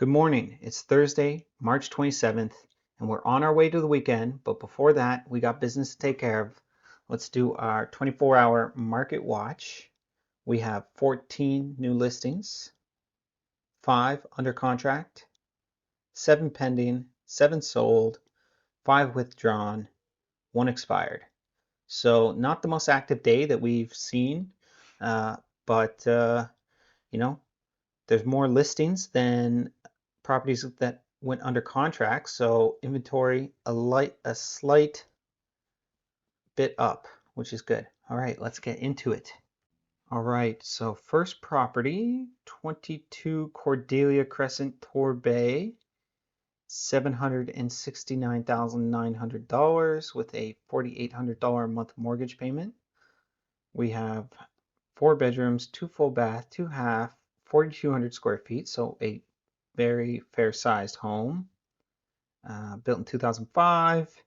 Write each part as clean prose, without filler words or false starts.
Good morning. It's Thursday, March 27th, and we're on our way to the weekend. But before that, we got business to take care of. Let's do our 24-hour market watch. We have 14 new listings, 5 under contract, 7 pending, 7 sold, 5 withdrawn, 1 expired. So not the most active day that we've seen, but you know, there's more listings than properties that went under contract, so inventory a slight bit up, which is good. All right, let's get into it. All right, so first property, 22 Cordelia Crescent, Torbay, $769,900 with a $4,800 a month mortgage payment. We have 4 bedrooms, 2 full bath, 2 half, 4,200 square feet, so a very fair-sized home. Built in 2005,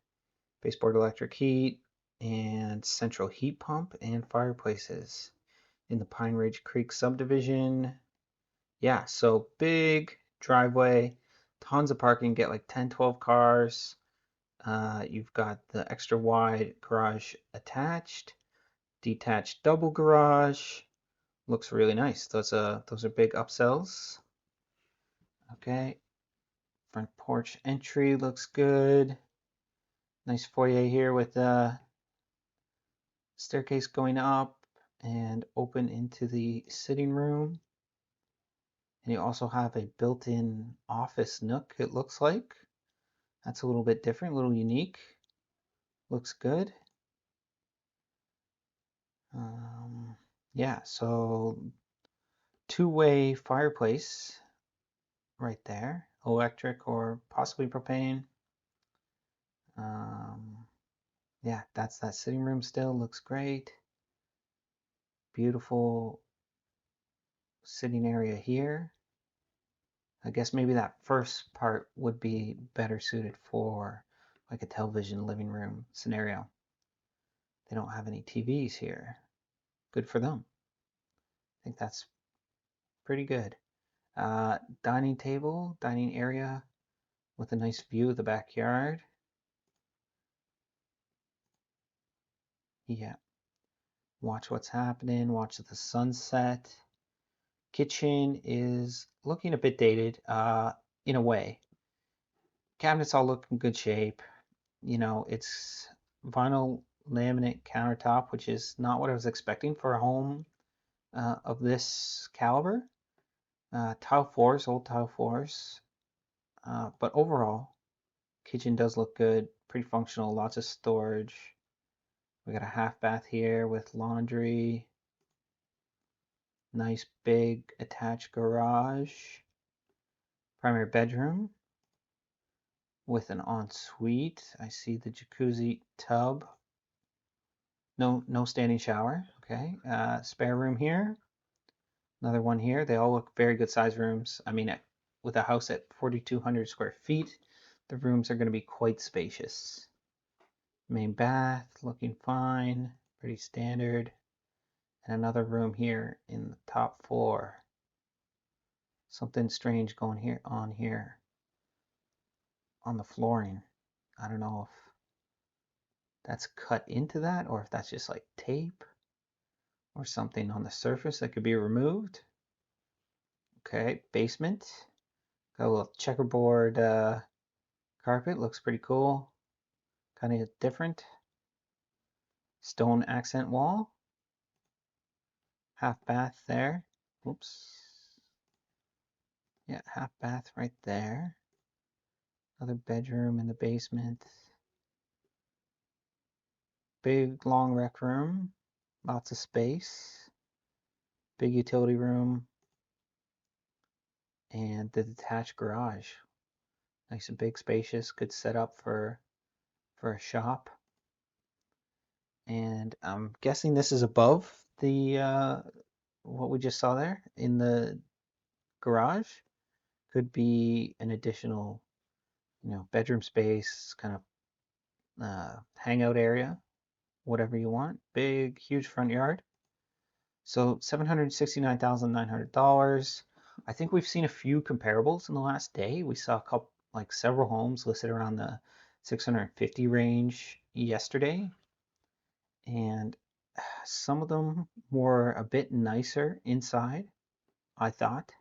baseboard electric heat, and central heat pump and fireplaces in the Pine Ridge Creek subdivision. Yeah, so big driveway, tons of parking, get like 10, 12 cars. You've got the extra wide garage attached, detached double garage. Looks really nice. Those are big upsells. Okay, front porch entry looks good. Nice foyer here with a staircase going up and open into the sitting room. And you also have a built-in office nook, it looks like. That's a little bit different, a little unique. Looks good. Yeah, so two-way fireplace right there, electric or possibly propane. Yeah, that's that sitting room still, looks great. Beautiful sitting area here. I guess maybe that first part would be better suited for like a television living room scenario. They don't have any TVs here. Good for them. I think that's pretty good. Dining table, dining area with a nice view of the backyard. Yeah, watch what's happening, watch the sunset. Kitchen is looking a bit dated, in a way. Cabinets all look in good shape. You know, it's vinyl laminate countertop, which is not what I was expecting for a home of this caliber. Tile floors, old tile floors. But overall, kitchen does look good, pretty functional, lots of storage. We got a half bath here with laundry. Nice big attached garage. Primary bedroom with an ensuite. I see the jacuzzi tub. No standing shower. Okay. Spare room here. Another one here. They all look very good size rooms. I mean, with a house at 4,200 square feet, the rooms are going to be quite spacious. Main bath looking fine, pretty standard. And another room here in the top floor. Something strange going here on the flooring. I don't know if that's cut into that or if that's just like tape or something on the surface that could be removed. Okay, basement. Got a little checkerboard carpet, looks pretty cool. Kind of different. Stone accent wall. Half bath there. Oops. Yeah, half bath right there. Another bedroom in the basement. Big long rec room. Lots of space. Big utility room. And the detached garage. Nice and big, spacious, good setup for a shop. And I'm guessing this is above the what we just saw there in the garage. Could be an additional, bedroom space, kind of hangout area, whatever you want. Big, huge front yard. So $769,900. I think we've seen a few comparables in the last day. We saw a couple, like several homes listed around the 650 range yesterday, and some of them were a bit nicer inside, I thought.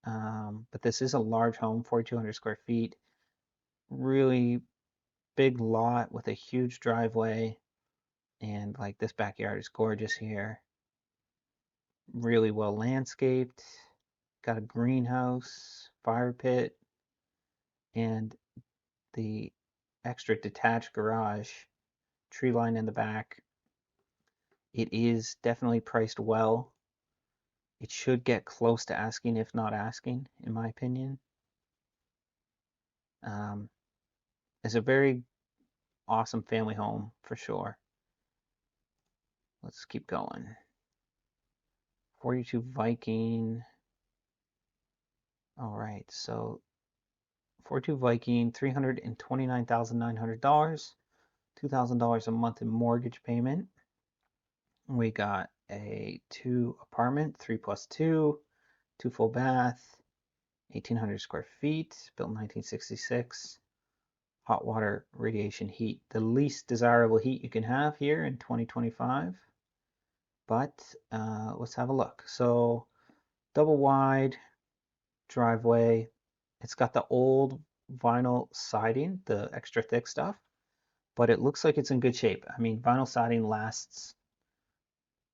But this is a large home, 4,200 square feet, really big lot with a huge driveway, and like this backyard is gorgeous here. Really well landscaped, got a greenhouse, fire pit, and the extra detached garage, tree line in the back. It is definitely priced well. It should get close to asking, if not asking, in my opinion. Um, it's a very awesome family home for sure. Let's keep going. 42 Viking. All right, so 42 Viking, $329,900, $2,000 a month in mortgage payment. We got a 2 apartment, 3+2, 2 full bath, 1,800 square feet, built in 1966. Hot water radiation heat, the least desirable heat you can have here in 2025. But let's have a look. So double wide driveway. It's got the old vinyl siding, the extra thick stuff, but it looks like it's in good shape. I mean, vinyl siding lasts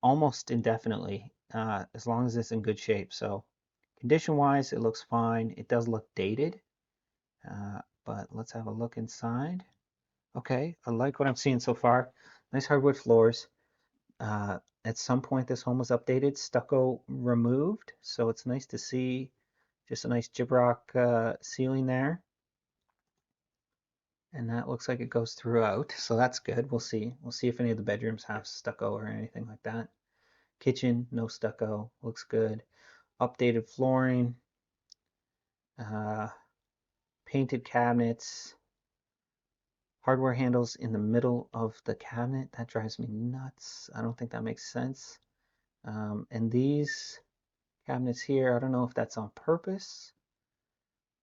almost indefinitely as long as it's in good shape. So condition wise, it looks fine. It does look dated, but let's have a look inside. Okay, I like what I'm seeing so far. Nice hardwood floors. At some point, this home was updated, stucco removed, so it's nice to see just a nice gyprock ceiling there. And that looks like it goes throughout, so that's good. We'll see. We'll see if any of the bedrooms have stucco or anything like that. Kitchen, no stucco, looks good. Updated flooring, uh, painted cabinets, hardware handles in the middle of the cabinet. That drives me nuts. I don't think that makes sense. And these cabinets here, I don't know if that's on purpose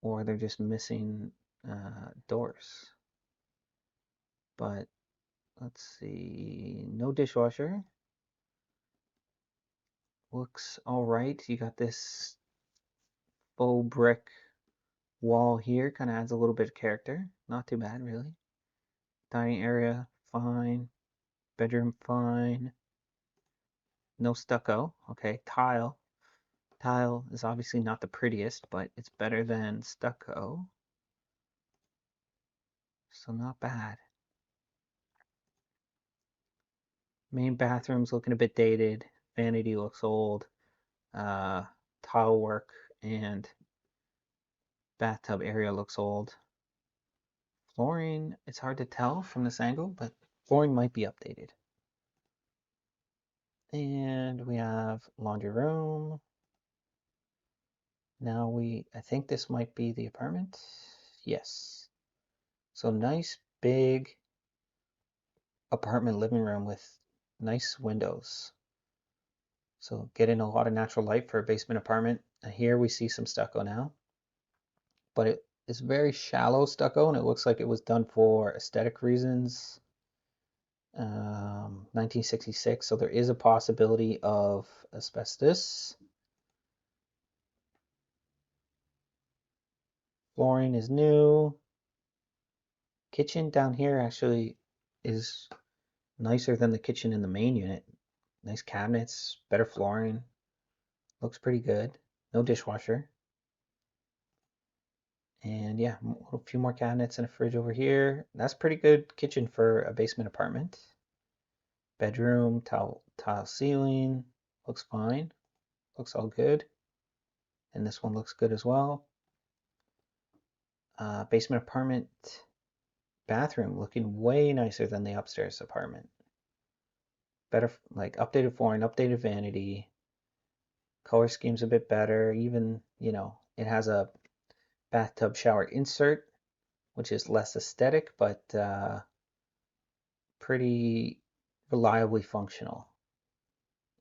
or they're just missing doors. But let's see, no dishwasher. Looks all right. You got this faux brick wall here, kind of adds a little bit of character. Not too bad, really. Dining area, fine. Bedroom, fine. No stucco. Okay, tile. Tile is obviously not the prettiest, but it's better than stucco. So not bad. Main bathroom's looking a bit dated. Vanity looks old. Uh, Tile work and bathtub area looks old. Flooring, it's hard to tell from this angle, but flooring might be updated. And we have laundry room. Now I think this might be the apartment. Yes. So nice big apartment living room with nice windows. So getting a lot of natural light for a basement apartment. And here we see some stucco now, but it is very shallow stucco and it looks like it was done for aesthetic reasons. 1966, so there is a possibility of asbestos. Flooring is new. Kitchen down here actually is nicer than the kitchen in the main unit. Nice cabinets, better flooring. Looks pretty good. No dishwasher. And yeah, a few more cabinets and a fridge over here. That's pretty good kitchen for a basement apartment. Bedroom, tile ceiling. Looks fine. Looks all good. And this one looks good as well. Basement apartment bathroom looking way nicer than the upstairs apartment. Better, like updated flooring, updated vanity. Color scheme's a bit better. Even, it has a bathtub shower insert, which is less aesthetic, but pretty reliably functional.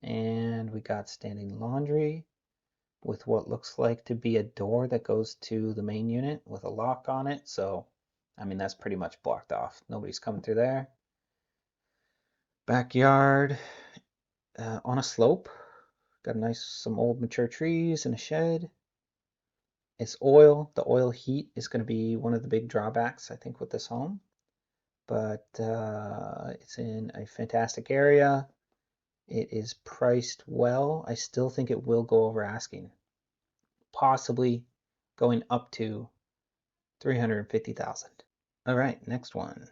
And we got standing laundry. with what looks like to be a door that goes to the main unit with a lock on it. So, I mean, that's pretty much blocked off. Nobody's coming through there. Backyard on a slope. Got some old mature trees and a shed. It's oil. The oil heat is going to be one of the big drawbacks, I think, with this home. But it's in a fantastic area. It is priced well. I still think it will go over asking, possibly going up to 350,000. All right, next one.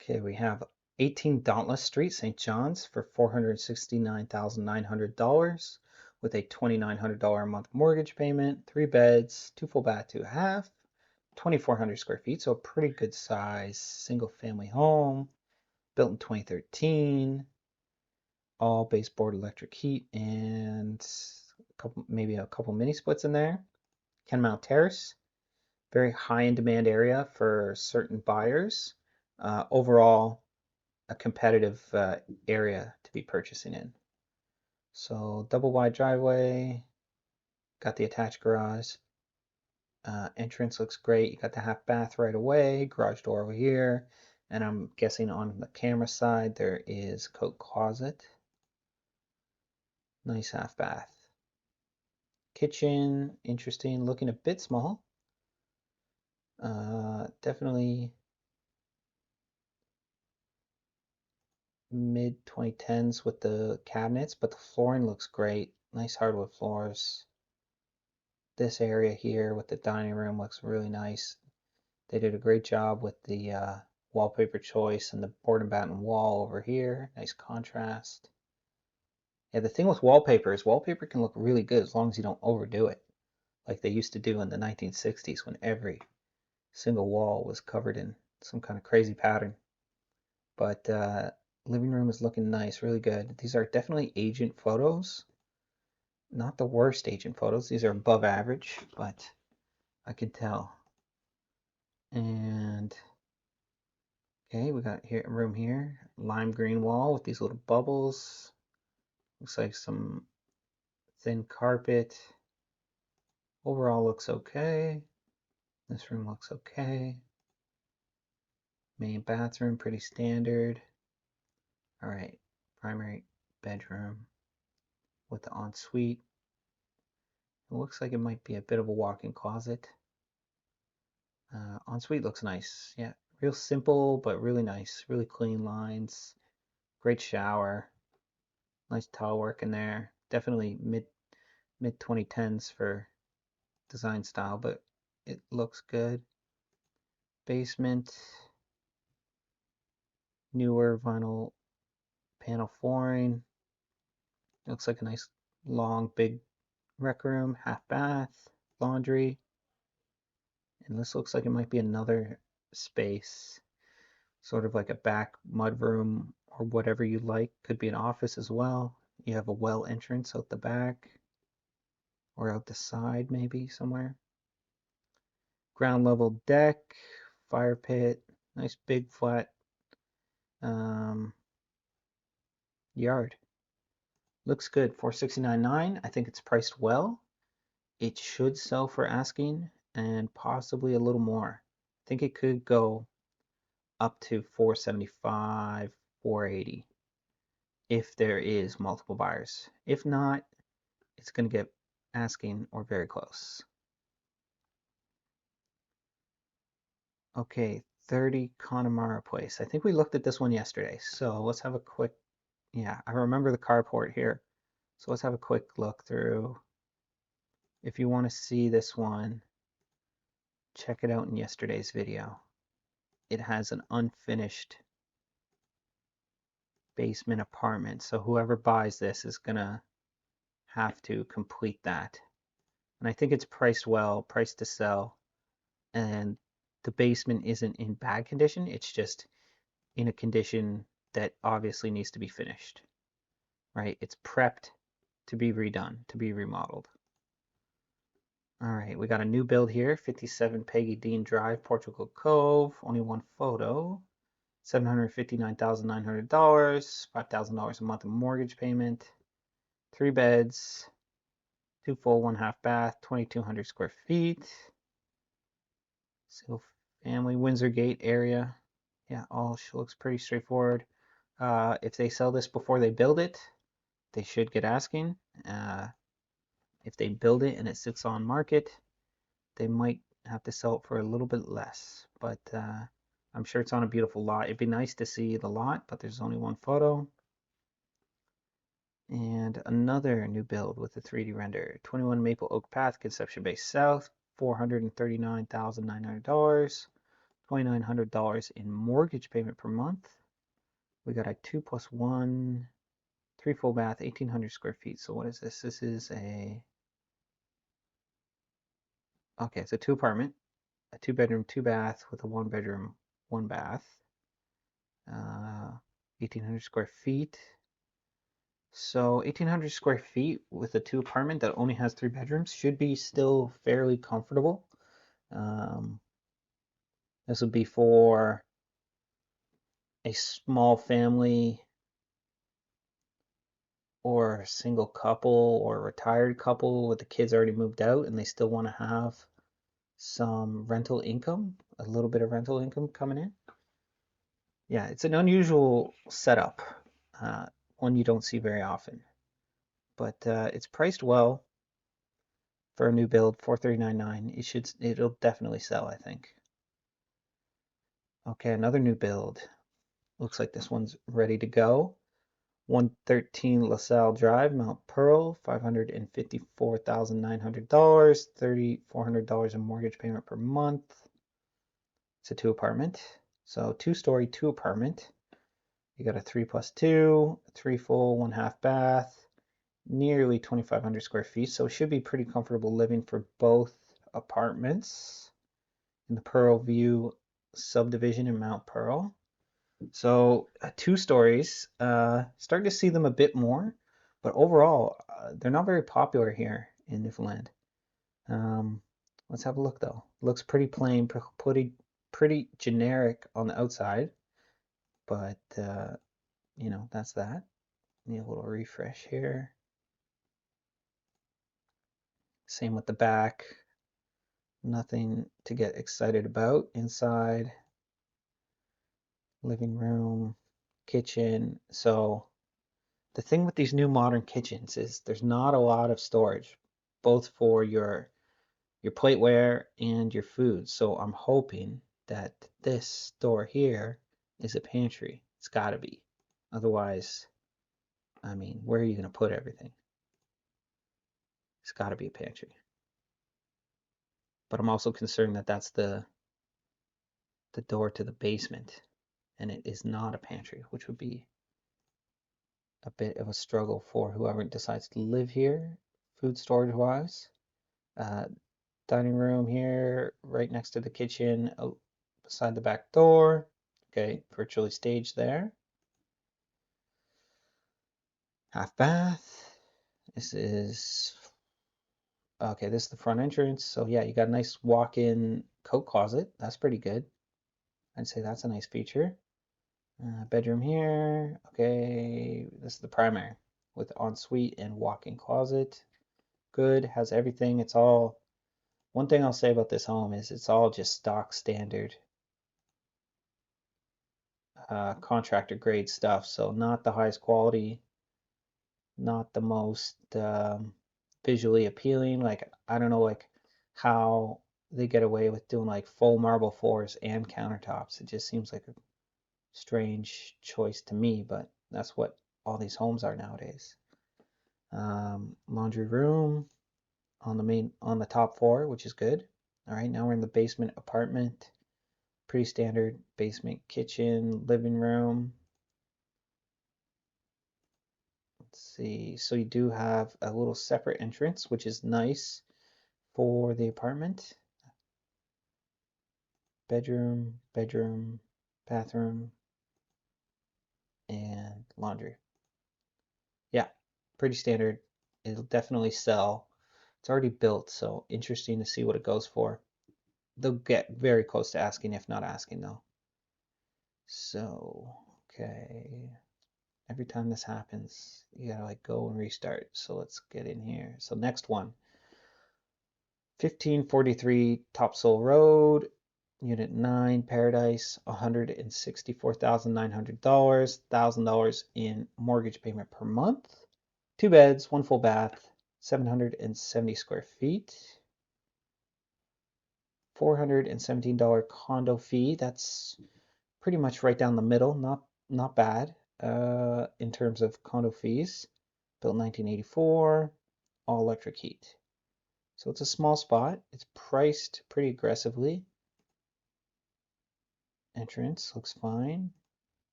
Okay, we have 18 Dauntless Street, St. John's for $469,900 with a $2,900 a month mortgage payment, 3 beds, 2 full bath, 2 half, 2,400 square feet, so a pretty good size single family home, built in 2013, all baseboard electric heat and maybe a couple mini splits in there. Connemara Terrace, very high in demand area for certain buyers. Overall, a competitive area to be purchasing in. So double wide driveway, got the attached garage. Entrance looks great. You got the half bath right away, garage door over here, and I'm guessing on the camera side there is coat closet. Nice half bath. Kitchen, interesting, looking a bit small. Definitely mid 2010s with the cabinets, but the flooring looks great. Nice hardwood floors. This area here with the dining room looks really nice. They did a great job with the wallpaper choice and the board and batten wall over here. Nice contrast. Yeah, the thing with wallpaper is wallpaper can look really good as long as you don't overdo it, like they used to do in the 1960s when every single wall was covered in some kind of crazy pattern. But living room is looking nice, really good. These are definitely agent photos. Not the worst agent photos. These are above average, but I can tell. And okay, we got here a room here, lime green wall with these little bubbles. Looks like some thin carpet. Overall looks okay. This room looks okay. Main bathroom, pretty standard. All right, primary bedroom with the ensuite. It looks like it might be a bit of a walk-in closet. Ensuite looks nice. Yeah, real simple, but really nice. Really clean lines. Great shower. Nice tile work in there. Definitely mid 2010s for design style, but it looks good. Basement. Newer vinyl panel flooring. Looks like a nice long big rec room, half bath, laundry. And this looks like it might be another space, sort of like a back mud room or whatever you like. Could be an office as well. You have a well entrance out the back or out the side maybe somewhere. Ground level deck, fire pit, nice big flat yard. Looks good. 469.9. I think it's priced well. It should sell for asking and possibly a little more. I think it could go up to 475, 480 if there is multiple buyers. If not, it's going to get asking or very close. Okay, 30 Connemara Place. I think we looked at this one yesterday. So let's have a quick, yeah, I remember the carport here. So let's have a quick look through. If you want to see this one, check it out in yesterday's video. It has an unfinished basement apartment. So whoever buys this is gonna have to complete that. And I think it's priced well, priced to sell. And the basement isn't in bad condition. It's just in a condition that obviously needs to be finished, right? It's prepped to be redone, to be remodeled. All right, we got a new build here, 57 Peggy Dean Drive, Portugal Cove. Only one photo. $759,900, $5,000 a month in mortgage payment. 3 beds, 2 full, 1 half bath, 2,200 square feet. Single family, Windsor Gate area. Yeah, all looks pretty straightforward. If they sell this before they build it, they should get asking. If they build it and it sits on market, they might have to sell it for a little bit less. But I'm sure it's on a beautiful lot. It'd be nice to see the lot, but there's only one photo. And another new build with a 3D render. 21 Maple Oak Path, Conception Bay South, $439,900. $2,900 in mortgage payment per month. We got a 2+1, 3 full bath, 1,800 square feet. So what is this? This is okay, it's a 2 apartment, a 2 bedroom, 2 bath with a 1 bedroom, 1 bath. 1,800 square feet. So 1,800 square feet with a 2 apartment that only has 3 bedrooms should be still fairly comfortable. This would be for a small family or a single couple or a retired couple with the kids already moved out and they still want to have some rental income, a little bit of rental income coming in. Yeah, it's an unusual setup, one you don't see very often, but it's priced well for a new build, $439,900. It'll definitely sell, I think. Okay, another new build. Looks like this one's ready to go. 113 LaSalle Drive, Mount Pearl, $554,900, $3,400 in mortgage payment per month. It's a 2 apartment. So 2-story, 2 apartment. You got a 3+2, 3 full, 1 half bath, nearly 2,500 square feet. So it should be pretty comfortable living for both apartments in the Pearl View subdivision in Mount Pearl. So 2 stories, starting to see them a bit more, but overall, they're not very popular here in Newfoundland. Let's have a look though. Looks pretty plain, pretty generic on the outside, but you know, that's that. Need a little refresh here. Same with the back. Nothing to get excited about. Inside, living room, kitchen. So the thing with these new modern kitchens is there's not a lot of storage, both for your plateware and your food. So I'm hoping that this door here is a pantry. It's got to be. Otherwise, I mean, where are you going to put everything? It's got to be a pantry. But I'm also concerned that that's the door to the basement, and it is not a pantry, which would be a bit of a struggle for whoever decides to live here, food storage wise. Dining room here, right next to the kitchen, out beside the back door. Okay, virtually staged there. Half bath. This is okay. This is the front entrance. So yeah, you got a nice walk-in coat closet. That's pretty good. I'd say that's a nice feature. Bedroom here. Okay, this is the primary with ensuite and walk-in closet. Good, has everything. It's all. One thing I'll say about this home is it's all just stock standard contractor grade stuff. So not the highest quality, not the most visually appealing. Like I don't know like how they get away with doing like full marble floors and countertops. It just seems like a strange choice to me, but that's what all these homes are nowadays. Laundry room on the top floor, which is good. All right, now we're in the basement apartment. Pretty standard basement kitchen, living room. Let's see. So you do have a little separate entrance, which is nice for the apartment. Bedroom, bathroom, and laundry. Yeah, pretty standard. It'll definitely sell. It's already built, so interesting to see what it goes for. They'll get very close to asking, if not asking, though. So, okay. Every time this happens, you gotta like go and restart. So let's get in here. So next one, 1543 Topsail Road, Unit 9, Paradise, $164,900, $1,000 in mortgage payment per month. 2 beds, 1 full bath, 770 square feet. $417 condo fee. That's pretty much right down the middle. Not bad in terms of condo fees. Built 1984, all electric heat. So it's a small spot. It's priced pretty aggressively. Entrance looks fine.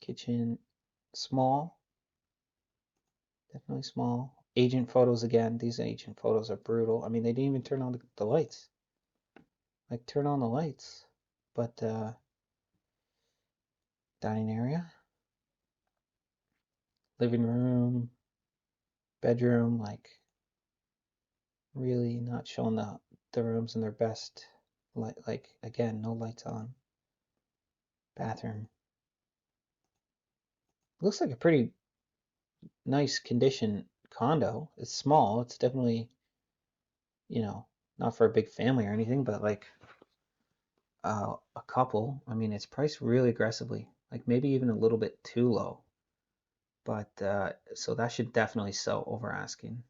Kitchen small, definitely small. Agent photos again. These agent photos are brutal. I mean, they didn't even turn on the lights. Like turn on the lights. But dining area, living room, bedroom, like really not showing the rooms in their best light. Like again, no lights on. Bathroom looks like a pretty nice condition condo. It's small. It's definitely, you know, not for a big family or anything, but like a couple. I mean, it's priced really aggressively, like maybe even a little bit too low. But so that should definitely sell over asking.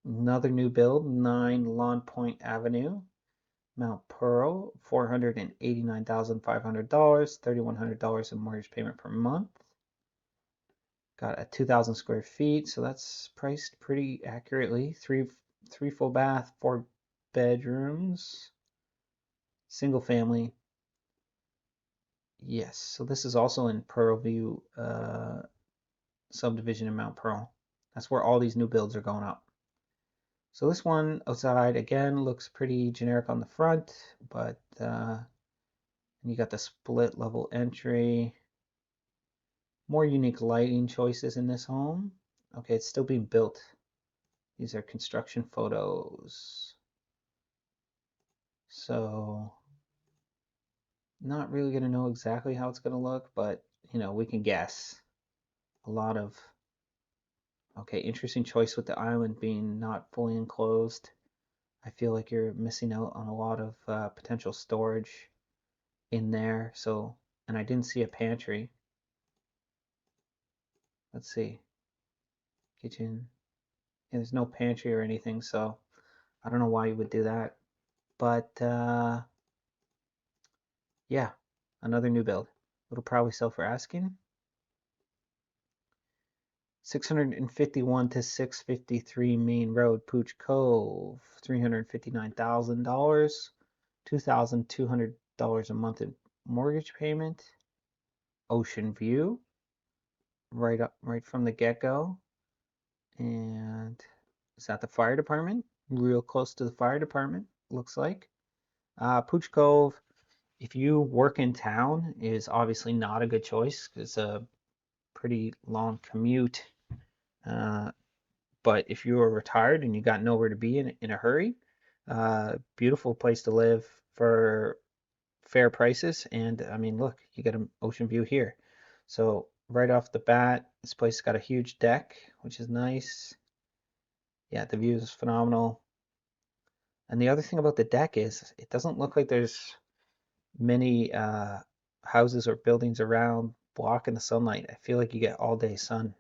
Another new build, 9 Lawn Point Avenue, Mount Pearl, $489,500, $3,100 in mortgage payment per month. Got a 2,000 square feet, so that's priced pretty accurately. Three full bath, 4 bedrooms, single family. Yes, so this is also in Pearl View subdivision in Mount Pearl. That's where all these new builds are going up. So this one outside again looks pretty generic on the front, but you got the split level entry. More unique lighting choices in this home. Okay, it's still being built. These are construction photos. So not really going to know exactly how it's going to look, but you know, we can guess. A lot of, okay, interesting choice with the island being not fully enclosed. I feel like you're missing out on a lot of potential storage in there. So, and I didn't see a pantry. Let's see. Kitchen. Yeah, there's no pantry or anything, so I don't know why you would do that. But yeah, another new build. It'll probably sell for asking. 651 to 653 Main Road, Pooch Cove, $359,000, $2,200 a month in mortgage payment. Ocean view, right from the get-go. And is that the fire department? Real close to the fire department, looks like. Pooch Cove, if you work in town, is obviously not a good choice because it's a pretty long commute. But if you are retired and you got nowhere to be in a hurry, beautiful place to live for fair prices. And I mean, look, you get an ocean view here. So right off the bat, this place has got a huge deck, which is nice. Yeah, the view is phenomenal. And the other thing about the deck is it doesn't look like there's many houses or buildings around blocking the sunlight. I feel like you get all day sun.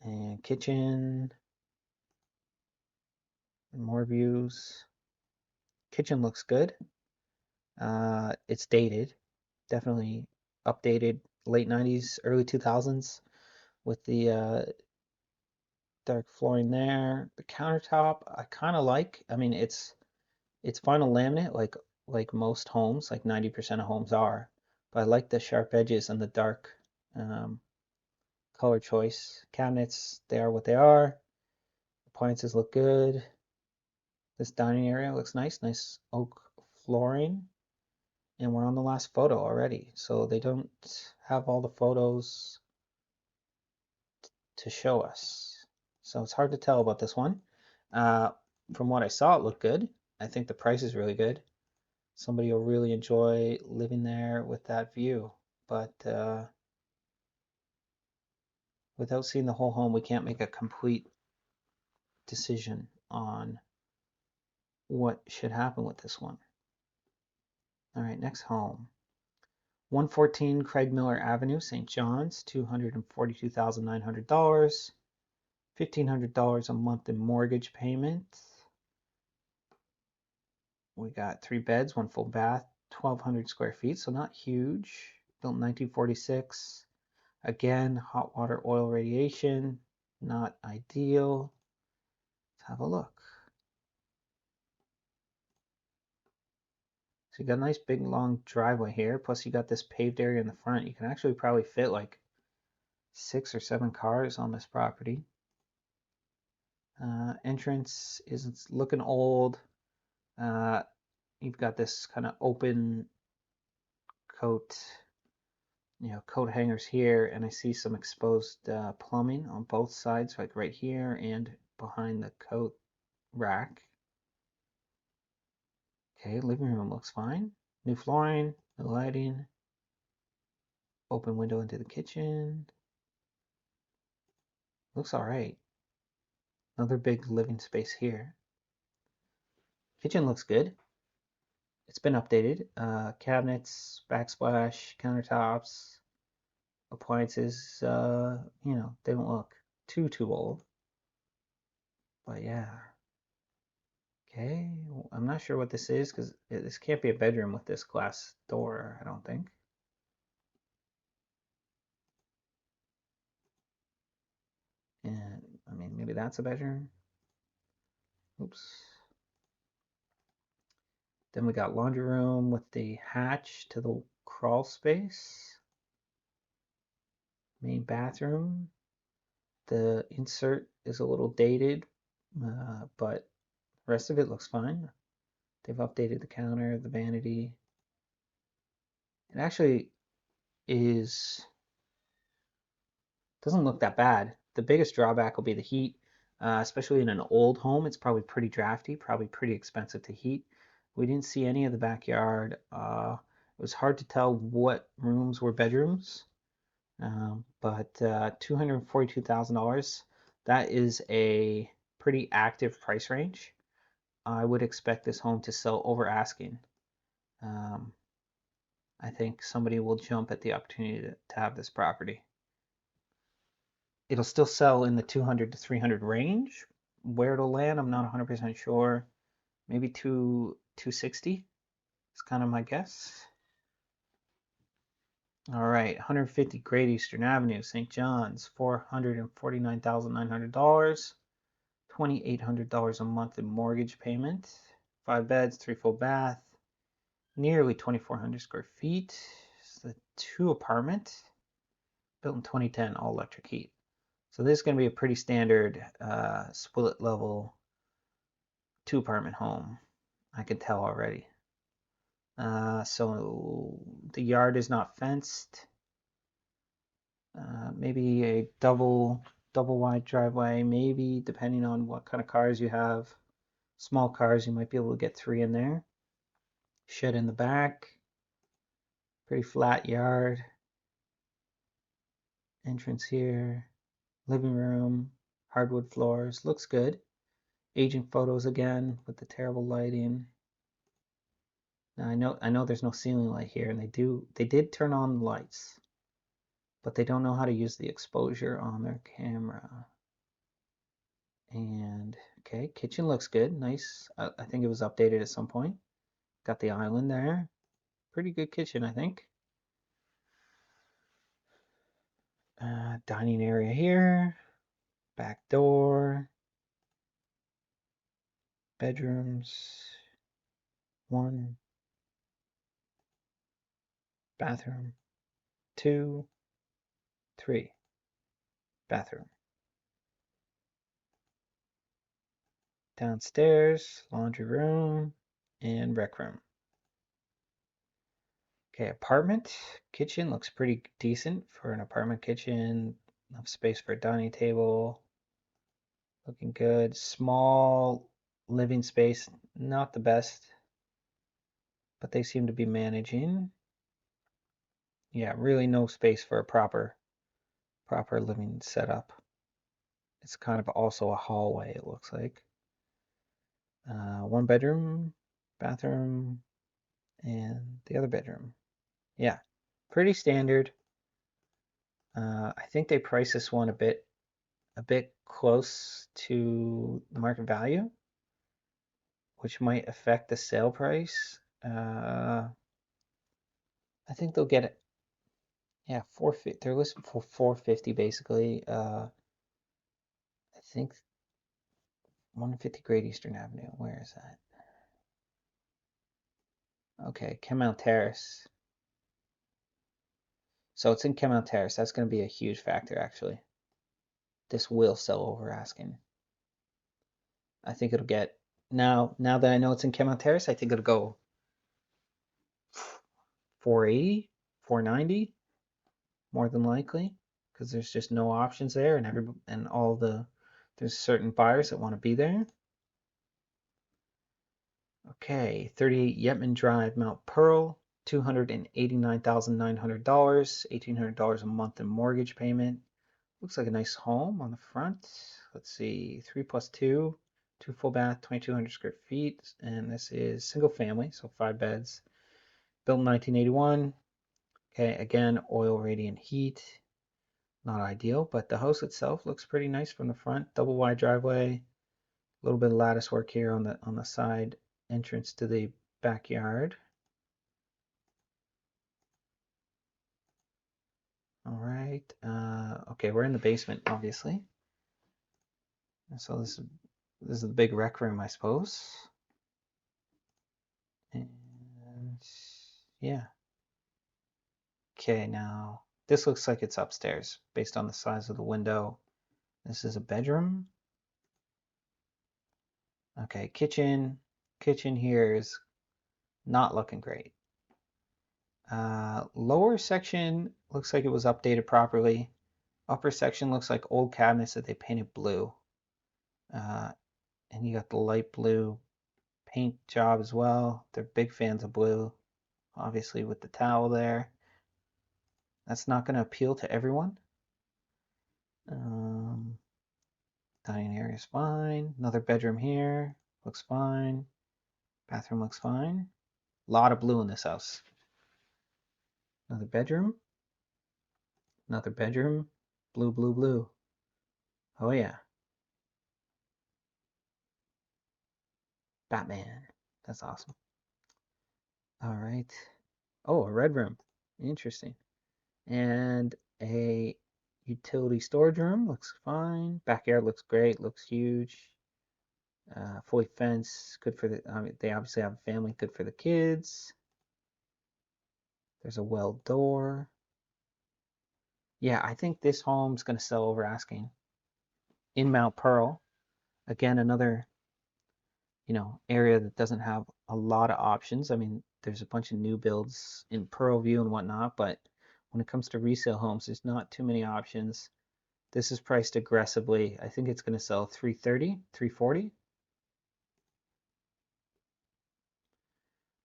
And kitchen, and more views. Kitchen looks good. It's dated, definitely updated late 90s, early 2000s with the dark flooring there. The countertop I kind of like. I mean, it's vinyl laminate like most homes, like 90% of homes are. But I like the sharp edges and the dark um, color choice. Cabinets, they are what they are. Appliances look good. This dining area looks nice, nice oak flooring. And we're on the last photo already. So they don't have all the photos to show us. So it's hard to tell about this one. Uh, from what I saw, it looked good. I think the price is really good. somebody will really enjoy living there with that view. But without seeing the whole home, we can't make a complete decision on what should happen with this one. All right, next home. 114 Craig Miller Avenue, St. John's, $242,900, $1,500 a month in mortgage payment. We got 3 beds, 1 full bath, 1,200 square feet, so not huge. Built in 1946. Again, hot water oil radiation, not ideal. Let's have a look. So you got a nice big long driveway here, plus you got this paved area in the front. You can actually probably fit like 6 or 7 cars on this property. Entrance is looking old. You've got this kind of open coat, coat hangers here, and I see some exposed plumbing on both sides, like right here and behind the coat rack. Okay, living room looks fine. New flooring, new lighting, open window into the kitchen. Looks all right. Another big living space here. Kitchen looks good. It's been updated. Cabinets, backsplash, countertops, appliances, they don't look too old. But yeah. Okay, I'm not sure what this is because this can't be a bedroom with this glass door, I don't think. And I mean, maybe that's a bedroom. Oops. Then we got laundry room with the hatch to the crawl space. Main bathroom. The insert is a little dated, but the rest of it looks fine. They've updated the counter, the vanity. It actually doesn't look that bad. The biggest drawback will be the heat, especially in an old home. It's probably pretty drafty, probably pretty expensive to heat. We didn't see any of the backyard. It was hard to tell what rooms were bedrooms, but $242,000, that is a pretty active price range. I would expect this home to sell over asking. I think somebody will jump at the opportunity to have this property. It'll still sell in the 200 to 300 range. Where it'll land, I'm not 100% sure. Maybe 260 is kind of my guess. All right, 150 Great Eastern Avenue, St. John's, $449,900, $2,800 a month in mortgage payment. 5 beds, 3 full bath, nearly 2,400 square feet. It's a 2 apartment, built in 2010, all electric heat. So this is going to be a pretty standard split level 2 apartment home. I can tell already. So the yard is not fenced. Maybe a double wide driveway, maybe depending on what kind of cars you have. Small cars, you might be able to get 3 in there. Shed in the back. Pretty flat yard. Entrance here. Living room. Hardwood floors. Looks good. Aging photos again with the terrible lighting. Now I know there's no ceiling light here, and they did turn on the lights, but they don't know how to use the exposure on their camera. And okay, kitchen looks good, nice. I think it was updated at some point. Got the island there. Pretty good kitchen, I think. Dining area here. Back door. Bedrooms. 1. Bathroom. 2. 3. Bathroom. Downstairs, laundry room, and rec room. Okay, apartment. Kitchen looks pretty decent for an apartment kitchen. Enough space for a dining table. Looking good. Small living space, not the best. but they seem to be managing. Yeah, really no space for a proper living setup. It's kind of also a hallway, it looks like. 1 bedroom, bathroom, and the other bedroom. Yeah, pretty standard. I think they priced this one a bit close to the market value, which might affect the sale price. I think they'll get it. Yeah, 450. They're listed for 450 basically. I think 150 Great Eastern Avenue. Where is that? Okay, Kemel Terrace. So it's in Kemel Terrace. That's going to be a huge factor, actually. This will sell over asking. I think it'll get now. Now that I know it's in Kemel Terrace, I think it'll go 480, 490, more than likely, because there's just no options there, and there's certain buyers that want to be there. Okay, 38 Yetman Drive, Mount Pearl, $289,900, $1,800 a month in mortgage payment. Looks like a nice home on the front. Let's see, 3 plus 2, 2 full bath, 2,200 square feet, and this is single family, so 5 beds. Built in 1981. Okay, again, oil radiant heat. Not ideal, but the house itself looks pretty nice from the front. Double wide driveway, a little bit of lattice work here on the side entrance to the backyard. All right. Okay, we're in the basement, obviously. So this is the big rec room, I suppose. And yeah. Okay, now this looks like it's upstairs based on the size of the window. This is a bedroom. Okay, kitchen. Kitchen here is not looking great. Lower section looks like it was updated properly. Upper section looks like old cabinets that they painted blue. And you got the light blue paint job as well. They're big fans of blue, obviously with the towel there. That's not going to appeal to everyone. Dining area is fine. Another bedroom here. Looks fine. Bathroom looks fine. A lot of blue in this house. Another bedroom. Another bedroom. Blue, blue, blue. Oh yeah. Batman. That's awesome. All right. Oh, a red room. Interesting. And a utility storage room. Looks fine. Backyard looks great. Looks huge. Fully fenced. Good for they obviously have a family. Good for the kids. There's a well door. Yeah, I think this home's going to sell over asking. In Mount Pearl. Again, another, area that doesn't have a lot of options. I mean, there's a bunch of new builds in Pearl View and whatnot, but when it comes to resale homes, there's not too many options. This is priced aggressively. I think it's going to sell 330, 340.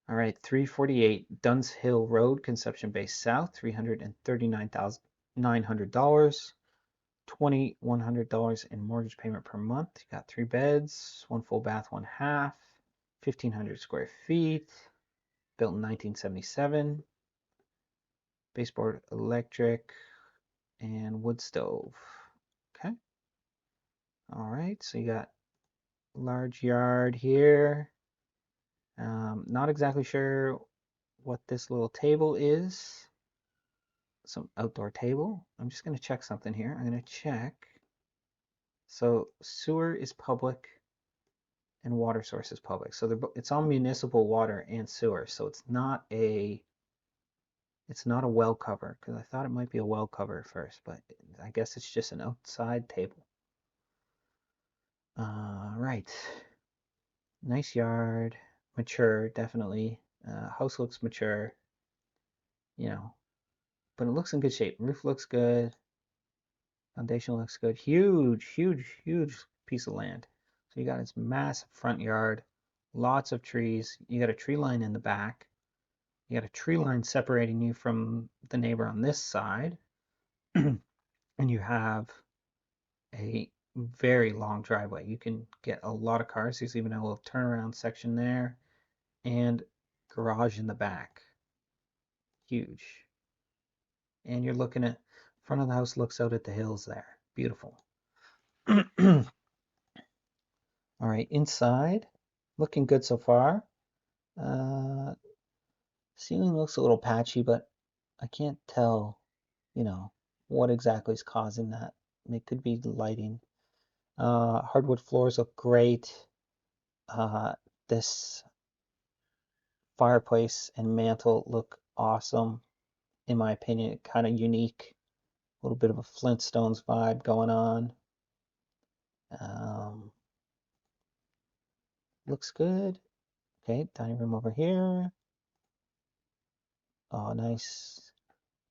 All right, 348 Duns Hill Road, Conception Bay South, $339,900, $2,100 in mortgage payment per month. You got 3 beds, 1 full bath, 1 half, 1,500 square feet, built in 1977, baseboard electric, and wood stove. Okay. All right, so you got large yard here. Not exactly sure what this little table is. Some outdoor table. I'm just going to check something here. I'm going to check. So sewer is public and water source is public. So it's all municipal water and sewer. So it's not a well cover, because I thought it might be a well cover at first, but I guess it's just an outside table. Right. Nice yard. Mature, definitely. House looks mature, but it looks in good shape. Roof looks good. Foundation looks good. Huge, huge, huge piece of land. So you got this massive front yard, lots of trees. You got a tree line in the back. You got a tree line separating you from the neighbor on this side, and you have a very long driveway. You can get a lot of cars. There's even a little turnaround section there, and garage in the back. Huge. And you're looking at front of the house looks out at the hills there. Beautiful. All right, inside, looking good so far. Ceiling looks a little patchy, but I can't tell, what exactly is causing that. It could be the lighting. Hardwood floors look great. This fireplace and mantle look awesome, in my opinion. Kind of unique. A little bit of a Flintstones vibe going on. Looks good. Okay, dining room over here. Oh, nice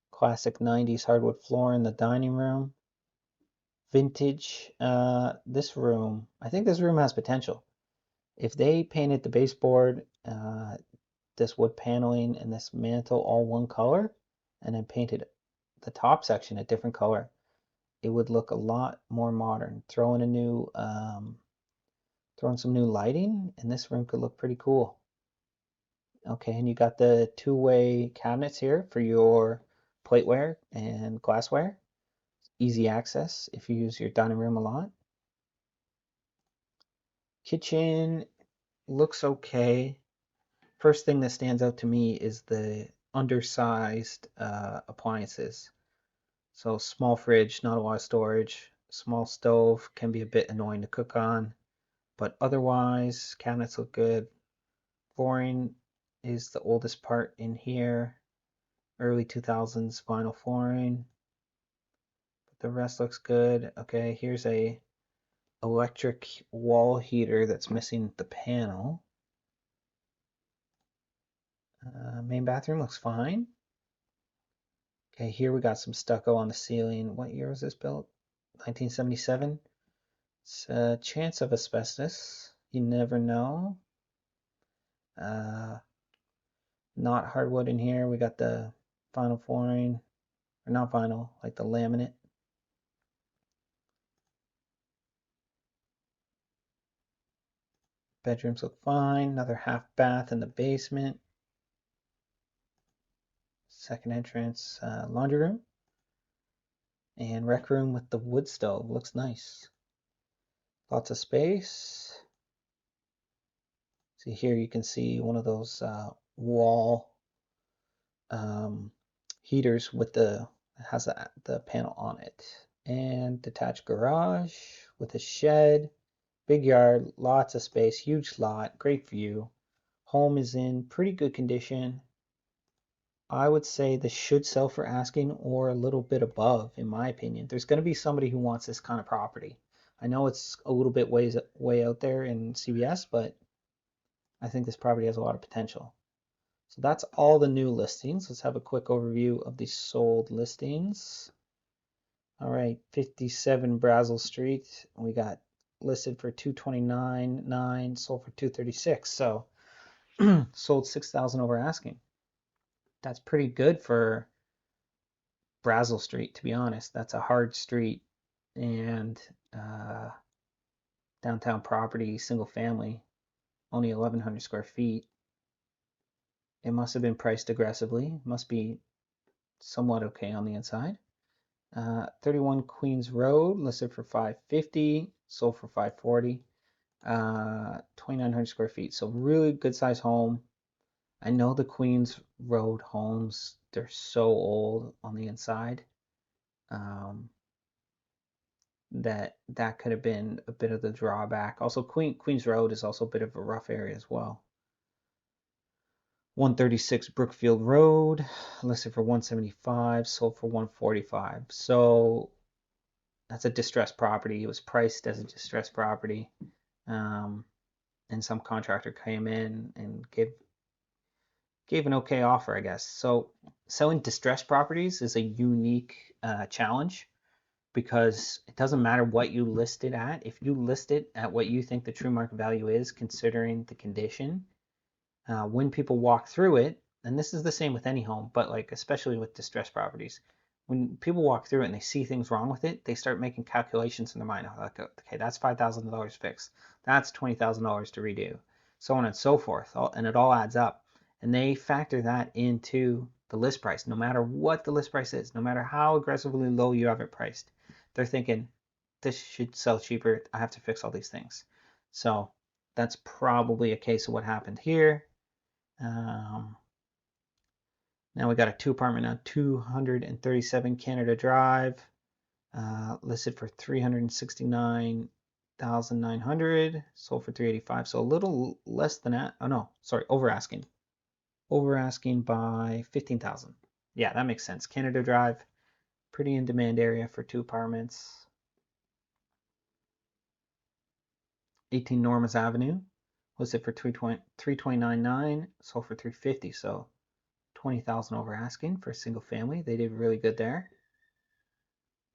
classic 90s hardwood floor in the dining room. Vintage. This room, I think this room has potential. If they painted the baseboard, this wood paneling and this mantle all one color, and then painted the top section a different color, it would look a lot more modern. Throw in some new lighting, and this room could look pretty cool. Okay, and you got the two-way cabinets here for your plateware and glassware. Easy access if you use your dining room a lot. Kitchen looks okay. First thing that stands out to me is the undersized appliances. So small fridge, not a lot of storage. Small stove can be a bit annoying to cook on, but otherwise cabinets look good. Flooring is the oldest part in here. Early 2000s vinyl flooring. But the rest looks good. Okay, here's a electric wall heater that's missing the panel. Main bathroom looks fine. Okay, here we got some stucco on the ceiling. What year was this built? 1977. It's a chance of asbestos. You never know. Not hardwood in here. We got the vinyl flooring, or not vinyl, like the laminate. Bedrooms look fine. Another half bath in the basement. Second entrance, laundry room. And rec room with the wood stove. Looks nice. Lots of space. See here you can see one of those wall heaters with has the panel on it. And detached garage with a shed. Big yard, lots of space, huge lot, great view. Home is in pretty good condition. I would say this should sell for asking or a little bit above, in my opinion. There's going to be somebody who wants this kind of property. I know it's a little bit way out there in CBS, but I think this property has a lot of potential. So that's all the new listings. Let's have a quick overview of the sold listings. All right, 57 Brazil Street. We got listed for $229,900, sold for $236,000. So sold 6,000 over asking. That's pretty good for Brazil Street, to be honest. That's a hard street, and downtown property, single family, only 1,100 square feet. It must have been priced aggressively. Must be somewhat okay on the inside. 31 Queens Road, listed for $550,000, sold for $540,000. 2,900 square feet. So really good size home. I know the Queens Road homes, they're so old on the inside, that could have been a bit of the drawback. Also, Queens Road is also a bit of a rough area as well. 136 Brookfield Road, listed for $175,000, sold for $145,000. So that's a distressed property. It was priced as a distressed property, and some contractor came in and gave an okay offer, I guess. So selling distressed properties is a unique challenge, because it doesn't matter what you list it at. If you list it at what you think the true market value is, considering the condition, when people walk through it, and this is the same with any home, but like especially with distressed properties, when people walk through it and they see things wrong with it, they start making calculations in their mind. Like, okay, that's $5,000 fixed. That's $20,000 to redo, so on and so forth. And it all adds up. And they factor that into the list price, no matter what the list price is, no matter how aggressively low you have it priced. They're thinking, this should sell cheaper. I have to fix all these things. So that's probably a case of what happened here. Now we got a 2-apartment on 237 Canada Drive, listed for $369,900, sold for $385. So a little less than that. Oh no, sorry, over asking by $15,000. Yeah, that makes sense. Canada Drive, pretty in demand area for 2 apartments. 18 Normas Avenue, listed for $329,900, sold for $350. So $20,000 over asking for a single family. They did really good there.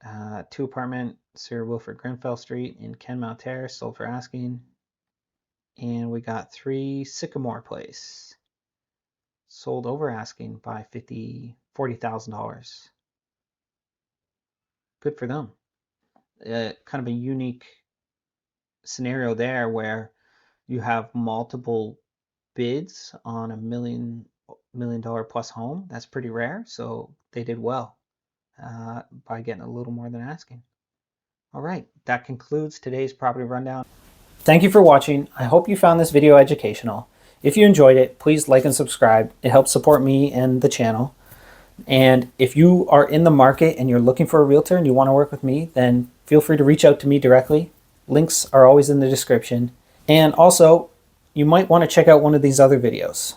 2-apartment Sir Wilfrid Grenfell Street in Kenmount Terrace, sold for asking. And we got 3 Sycamore Place, sold over asking by $40,000. Good for them. Kind of a unique scenario there where you have multiple bids on a $1 million plus home. That's pretty rare, so they did well by getting a little more than asking. All right, that concludes today's property rundown. Thank you for watching. I hope you found this video educational. If you enjoyed it, please like and subscribe. It helps support me and the channel. And if you are in the market and you're looking for a realtor and you want to work with me, then feel free to reach out to me directly. Links are always in the description. And also, you might want to check out one of these other videos.